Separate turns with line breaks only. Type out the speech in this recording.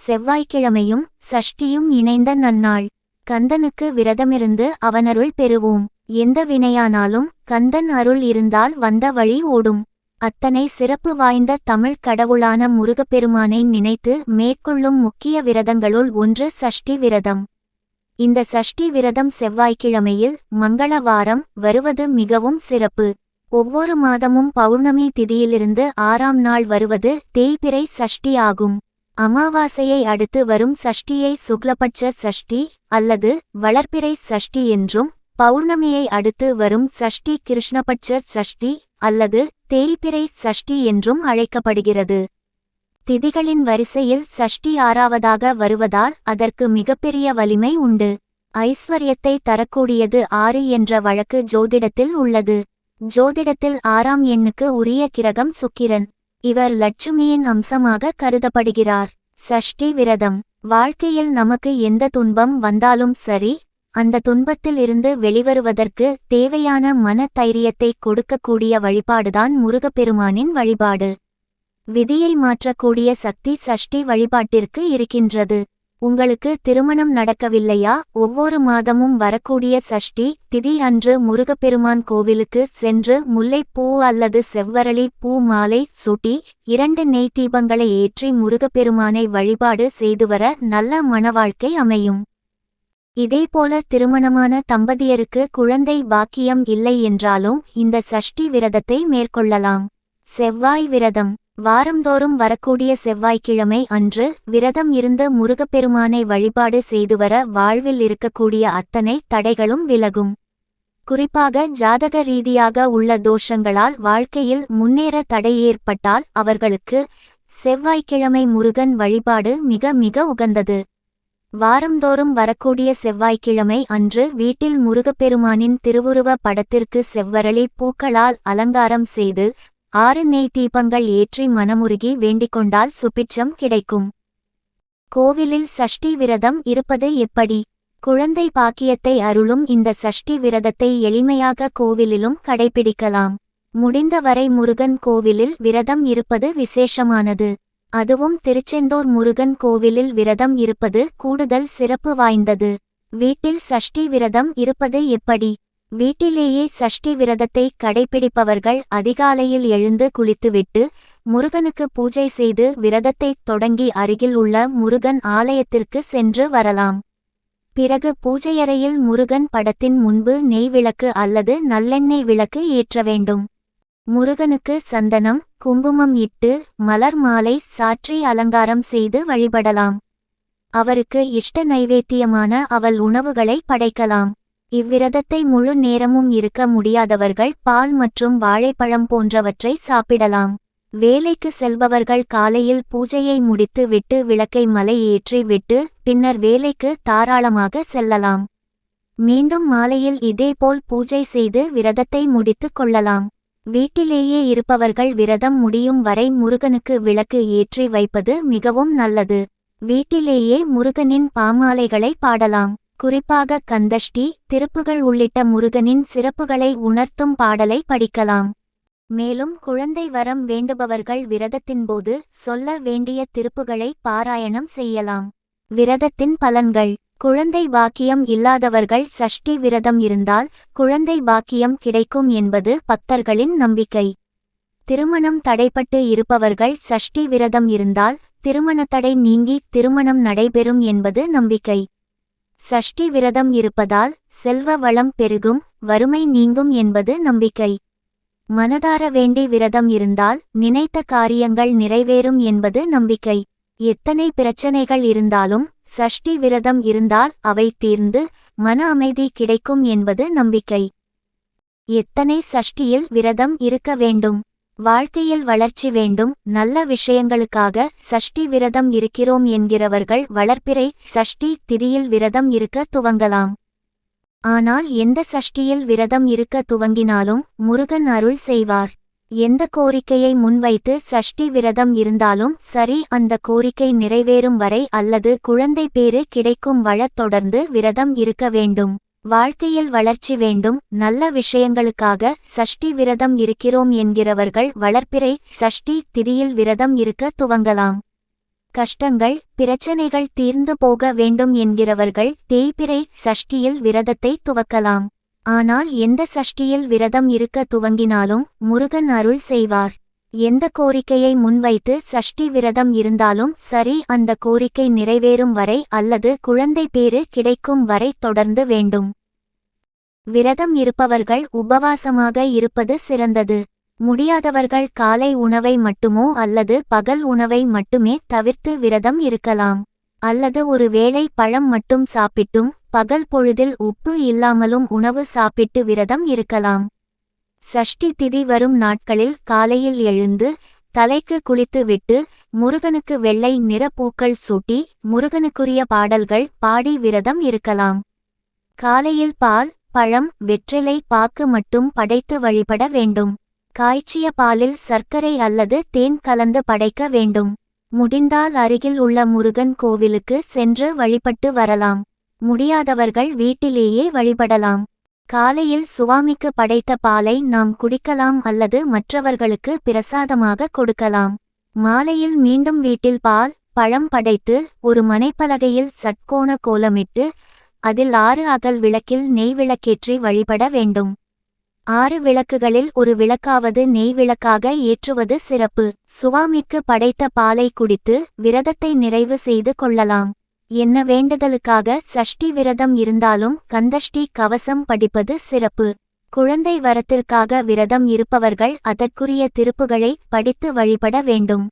செவ்வாய்க்கிழமையும் சஷ்டியும் இணைந்த நன்னாள். கந்தனுக்கு விரதமிருந்து அவனருள் பெறுவோம். எந்த வினையானாலும் கந்தன் அருள் இருந்தால் வந்த வழி ஓடும். அத்தனை சிறப்பு வாய்ந்த தமிழ் கடவுளான முருகப்பெருமானை நினைத்து மேற்கொள்ளும் முக்கிய விரதங்களுள் ஒன்று சஷ்டி விரதம். இந்த சஷ்டி விரதம் செவ்வாய்க்கிழமையில் மங்களவாரம் வருவது மிகவும் சிறப்பு. ஒவ்வொரு மாதமும் பௌர்ணமி திதியிலிருந்து 6ஆம் நாள் வருவது தேய்பிறை சஷ்டி ஆகும். அமாவாசையை அடுத்து வரும் சஷ்டியை சுக்லபட்ச சஷ்டி அல்லது வளர்பிறை சஷ்டி என்றும், பௌர்ணமியை அடுத்து வரும் சஷ்டி கிருஷ்ணபட்ச சஷ்டி அல்லது தேய்பிறை சஷ்டி என்றும் அழைக்கப்படுகிறது. திதிகளின் வரிசையில் சஷ்டி 6ஆவதாக வருவதால் அதற்கு மிகப்பெரிய வலிமை உண்டு. ஐஸ்வர்யத்தை தரக்கூடியது 6 என்ற வழக்கு ஜோதிடத்தில் உள்ளது. ஜோதிடத்தில் 6ஆம் எண்ணுக்கு உரிய கிரகம் சுக்கிரன். இவர் லட்சுமியின் அம்சமாக கருதப்படுகிறார். சஷ்டி விரதம். வாழ்க்கையில் நமக்கு எந்த துன்பம் வந்தாலும் சரி, அந்த துன்பத்தில் இருந்து வெளிவருவதற்கு தேவையான மன தைரியத்தை கொடுக்கக்கூடிய வழிபாடுதான் முருகப்பெருமானின் வழிபாடு. விதியை மாற்றக்கூடிய சக்தி சஷ்டி வழிபாட்டிற்கு இருக்கின்றது. உங்களுக்கு திருமணம் நடக்கவில்லையா? ஒவ்வொரு மாதமும் வரக்கூடிய சஷ்டி திதி அன்று முருகப்பெருமான் கோவிலுக்கு சென்று முல்லைப்பூ அல்லது செவ்வரளி பூ மாலை சூட்டி 2 நெய் தீபங்களை ஏற்றி முருகப்பெருமானை வழிபாடு செய்துவர நல்ல மணவாழ்க்கை அமையும். இதேபோல திருமணமான தம்பதியருக்கு குழந்தை பாக்கியம் இல்லை என்றாலும் இந்த சஷ்டி விரதத்தை மேற்கொள்ளலாம். செவ்வாய் விரதம். வாரந்தோறும் வரக்கூடிய செவ்வாய்க்கிழமை அன்று விரதம் இருந்து முருகப்பெருமானை வழிபாடு செய்துவர வாழ்வில் இருக்கக்கூடிய அத்தனை தடைகளும் விலகும். குறிப்பாக ஜாதக ரீதியாக உள்ள தோஷங்களால் வாழ்க்கையில் முன்னேற தடை ஏற்பட்டால் அவர்களுக்கு செவ்வாய்க்கிழமை முருகன் வழிபாடு மிக மிக உகந்தது. வாரந்தோறும் வரக்கூடிய செவ்வாய்க்கிழமை அன்று வீட்டில் முருகப்பெருமானின் திருவுருவ படத்திற்கு செவ்வரளி பூக்களால் அலங்காரம் செய்து 6 நெய் தீபங்கள் ஏற்றி மனமுருகி வேண்டிக்கொண்டால் சுபிட்சம் கிடைக்கும். கோவிலில் சஷ்டி விரதம் இருப்பது எப்படி? குழந்தை பாக்கியத்தை அருளும் இந்த சஷ்டி விரதத்தை எளிமையாக கோவிலிலும் கடைபிடிக்கலாம். முடிந்தவரை முருகன் கோவிலில் விரதம் இருப்பது விசேஷமானது. அதுவும் திருச்செந்தூர் முருகன் கோவிலில் விரதம் இருப்பது கூடுதல் சிறப்பு வாய்ந்தது. வீட்டில் சஷ்டி விரதம் இருப்பது எப்படி? வீட்டிலேயே சஷ்டி விரதத்தை கடைபிடிப்பவர்கள் அதிகாலையில் எழுந்து குளித்துவிட்டு முருகனுக்கு பூஜை செய்து விரதத்தை தொடங்கி அருகில் உள்ள முருகன் ஆலயத்திற்கு சென்று வரலாம். பிறகு பூஜையறையில் முருகன் படத்தின் முன்பு நெய் விளக்கு அல்லது நல்லெண்ணெய் விளக்கு ஏற்ற வேண்டும். முருகனுக்கு சந்தனம் குங்குமம் இட்டு மலர் மாலை சாற்றி அலங்காரம் செய்து வழிபடலாம். அவருக்கு இஷ்ட நைவேத்தியமான அவல் உணவுகளை படைக்கலாம். இவ்விரதத்தை முழு நேரமும் இருக்க முடியாதவர்கள் பால் மற்றும் வாழைப்பழம் போன்றவற்றை சாப்பிடலாம். வேலைக்கு செல்பவர்கள் காலையில் பூஜையை முடித்து விட்டு விளக்கை மலை ஏற்றி விட்டு பின்னர் வேலைக்கு தாராளமாக செல்லலாம். மீண்டும் மாலையில் இதேபோல் பூஜை செய்து விரதத்தை முடித்து கொள்ளலாம். வீட்டிலேயே இருப்பவர்கள் விரதம் முடியும் வரை முருகனுக்கு விளக்கு ஏற்றி வைப்பது மிகவும் நல்லது. வீட்டிலேயே முருகனின் பாமாலைகளை பாடலாம். குறிப்பாக கந்தஷ்டி திருப்புகள் உள்ளிட்ட முருகனின் சிறப்புகளை உணர்த்தும் பாடலை படிக்கலாம். மேலும் குழந்தை வரம் வேண்டுபவர்கள் விரதத்தின்போது சொல்ல வேண்டிய திருப்புகளை பாராயணம் செய்யலாம். விரதத்தின் பலன்கள். குழந்தை பாக்கியம் இல்லாதவர்கள் சஷ்டி விரதம் இருந்தால் குழந்தை பாக்கியம் கிடைக்கும் என்பது பக்தர்களின் நம்பிக்கை. திருமணம் தடைப்பட்டு இருப்பவர்கள் சஷ்டி விரதம் இருந்தால் திருமண தடை நீங்கி திருமணம் நடைபெறும் என்பது நம்பிக்கை. சஷ்டி விரதம் இருப்பதால் செல்வ வளம் பெருகும், வறுமை நீங்கும் என்பது நம்பிக்கை. மனதார வேண்டி விரதம் இருந்தால் நினைத்த காரியங்கள் நிறைவேறும் என்பது நம்பிக்கை. எத்தனை பிரச்சனைகள் இருந்தாலும் சஷ்டி விரதம் இருந்தால் அவை தீர்ந்து மன அமைதி கிடைக்கும் என்பது நம்பிக்கை. எத்தனை சஷ்டியில் விரதம் இருக்க வேண்டும்? வாழ்க்கையில் வளர்ச்சி வேண்டும், நல்ல விஷயங்களுக்காக சஷ்டி விரதம் இருக்கிறோம் என்கிறவர்கள் வளர்பிறை சஷ்டி திதியில் விரதம் இருக்க துவங்கலாம். ஆனால் எந்த சஷ்டியில் விரதம் இருக்க துவங்கினாலும் முருகன் அருள் செய்வார். எந்த கோரிக்கையை முன்வைத்து சஷ்டி விரதம் இருந்தாலும் சரி, அந்த கோரிக்கை நிறைவேறும் வரை அல்லது குழந்தை பேறு கிடைக்கும் வரை தொடர்ந்து விரதம் இருக்க வேண்டும். வாழ்க்கையில் வளர்ச்சி வேண்டும், நல்ல விஷயங்களுக்காக சஷ்டி விரதம் இருக்கிறோம் என்கிறவர்கள் வளர்பிறை சஷ்டி திதியில் விரதம் இருக்க துவங்கலாம். கஷ்டங்கள் பிரச்சனைகள் தீர்ந்து போக வேண்டும் என்கிறவர்கள் தேய்பிறை சஷ்டியில் விரதத்தை துவக்கலாம். ஆனால் எந்த சஷ்டியில் விரதம் இருக்க துவங்கினாலும் முருகன் அருள் செய்வார். எந்த கோரிக்கையை முன்வைத்து சஷ்டி விரதம் இருந்தாலும் சரி, அந்த கோரிக்கை நிறைவேறும் வரை அல்லது குழந்தை பேறு கிடைக்கும் வரை தொடர்ந்து வேண்டும். விரதம் இருப்பவர்கள் உபவாசமாக இருப்பது சிறந்தது. முடியாதவர்கள் காலை உணவை மட்டுமோ அல்லது பகல் உணவை மட்டுமே தவிர்த்து விரதம் இருக்கலாம். அல்லது ஒரு வேளை பழம் மட்டும் சாப்பிட்டும் பகல் பொழுதில் உப்பு இல்லாமலும் உணவு சாப்பிட்டு விரதம் இருக்கலாம். சஷ்டி திதி வரும் நாட்களில் காலையில் எழுந்து தலைக்கு குளித்து விட்டு முருகனுக்கு வெள்ளை நிற பூக்கள் சூட்டி முருகனுக்குரிய பாடல்கள் பாடி விரதம் இருக்கலாம். காலையில் பால், பழம், வெற்றிலை பாக்கு மட்டும் படைத்து வழிபட வேண்டும். காய்ச்சிய பாலில் சர்க்கரை அல்லது தேன் கலந்து படைக்க வேண்டும். முடிந்தால் அருகில் உள்ள முருகன் கோவிலுக்கு சென்று வழிபட்டு வரலாம். முடியாதவர்கள் வீட்டிலேயே வழிபடலாம். காலையில் சுவாமிக்கு படைத்த பாலை நாம் குடிக்கலாம் அல்லது மற்றவர்களுக்கு பிரசாதமாக கொடுக்கலாம். மாலையில் மீண்டும் வீட்டில் பால், பழம் படைத்து ஒரு மனைப்பலகையில் சட்கோண கோலமிட்டு அதில் 6 அகல் விளக்கில் நெய் விளக்கேற்றி வழிபட வேண்டும். 6 விளக்குகளில் ஒரு விளக்காவது நெய் விளக்காக ஏற்றுவது சிறப்பு. சுவாமிக்கு படைத்த பாலை குடித்து விரதத்தை நிறைவு செய்து கொள்ளலாம். என்ன வேண்டுதலுக்காக சஷ்டி விரதம் இருந்தாலும் கந்தஷ்டி கவசம் படிப்பது சிறப்பு. குழந்தை வரத்திற்காக விரதம் இருப்பவர்கள் அதற்குரிய திருப்புகளை படித்து வழிபட வேண்டும்.